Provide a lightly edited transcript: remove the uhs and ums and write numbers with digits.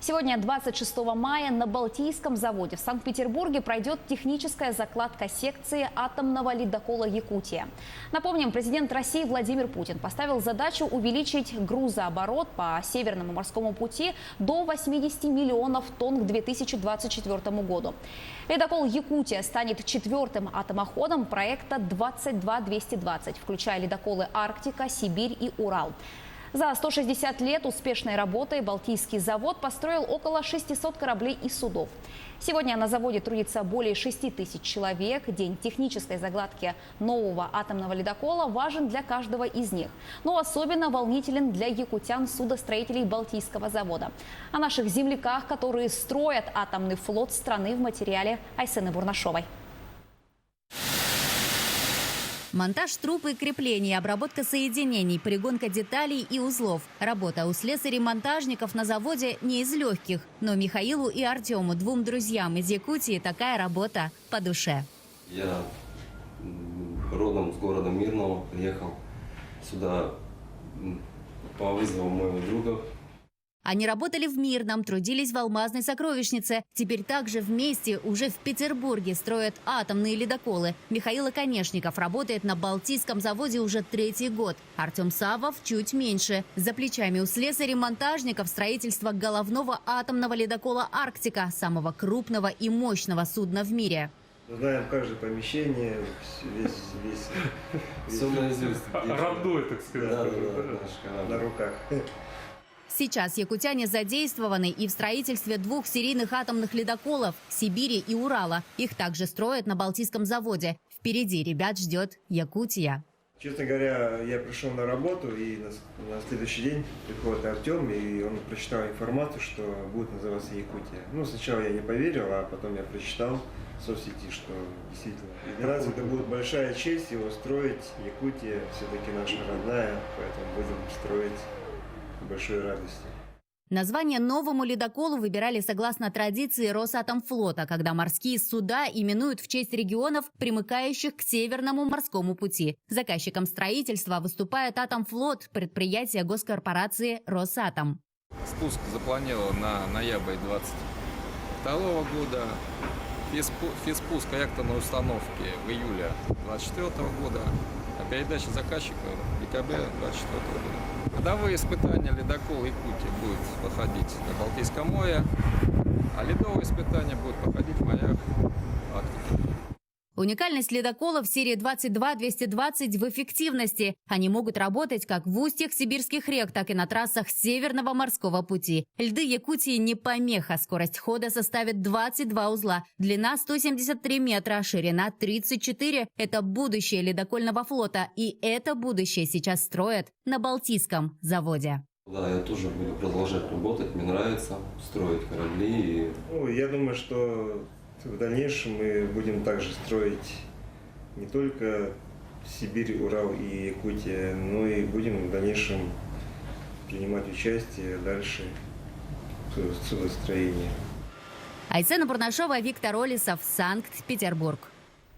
Сегодня, 26 мая, на Балтийском заводе в Санкт-Петербурге пройдет техническая закладка секции атомного ледокола «Якутия». Напомним, президент России Владимир Путин поставил задачу увеличить грузооборот по Северному морскому пути до 80 миллионов тонн к 2024 году. Ледокол «Якутия» станет четвертым атомоходом проекта 22-220, включая ледоколы «Арктика», «Сибирь» и «Урал». За 160 лет успешной работы Балтийский завод построил около 600 кораблей и судов. Сегодня на заводе трудится более 6 тысяч человек. День технической закладки нового атомного ледокола важен для каждого из них. Но особенно волнителен для якутян, судостроителей Балтийского завода. О наших земляках, которые строят атомный флот страны, в материале Айсены Бурнашовой. Монтаж труб и креплений, обработка соединений, пригонка деталей и узлов. Работа у слесарей-монтажников на заводе не из легких. Но Михаилу и Артему, двум друзьям из Якутии, такая работа по душе. Я родом с города Мирного, приехал сюда по вызову моего друга. Они работали в Мирном, трудились в алмазной сокровищнице. Теперь также вместе уже в Петербурге строят атомные ледоколы. Михаил Оконешников работает на Балтийском заводе уже 3-й год. Артем Саввов чуть меньше. За плечами у слесарей-монтажников строительство головного атомного ледокола «Арктика», самого крупного и мощного судна в мире. Знаем каждое помещение, весь Все наизусть. Родной, так сказать. на руках. Сейчас якутяне задействованы и в строительстве 2 серийных атомных ледоколов «Сибири» и «Урала». Их также строят на Балтийском заводе. Впереди ребят ждет Якутия. Честно говоря, я пришел на работу, и на следующий день приходит Артем, и он прочитал информацию, что будет называться Якутия. Ну, сначала я не поверил, а потом я прочитал в соцсети, что действительно. И для нас это будет большая честь его строить. Якутия все-таки наша родная, поэтому будем строить большой радости. Название новому ледоколу выбирали согласно традиции Росатомфлота, когда морские суда именуют в честь регионов, примыкающих к Северному морскому пути. Заказчиком строительства выступает Атомфлот, предприятие госкорпорации «Росатом». Спуск запланирован на ноябрь 2022 года. Физпуск реакторной установки в июле 2024 года, а передача заказчика в декабре 2024 года. Ходовые испытания ледокола «Якутия» будут проходить на Балтийском море, а ледовые испытания будут проходить в морях Арктики. Уникальность ледоколов серии 22-220 в эффективности. Они могут работать как в устьях сибирских рек, так и на трассах Северного морского пути. Льды Якутии не помеха. Скорость хода составит 22 узла. Длина 173 метра, ширина 34. Это будущее ледокольного флота. И это будущее сейчас строят на Балтийском заводе. Да, я тоже буду продолжать работать. Мне нравится строить корабли. Я думаю, что в дальнейшем мы будем также строить не только Сибирь, Урал и Якутия, но и будем в дальнейшем принимать участие дальше в судостроении. Айсена Бурнашова, Виктор Олесов, Санкт-Петербург.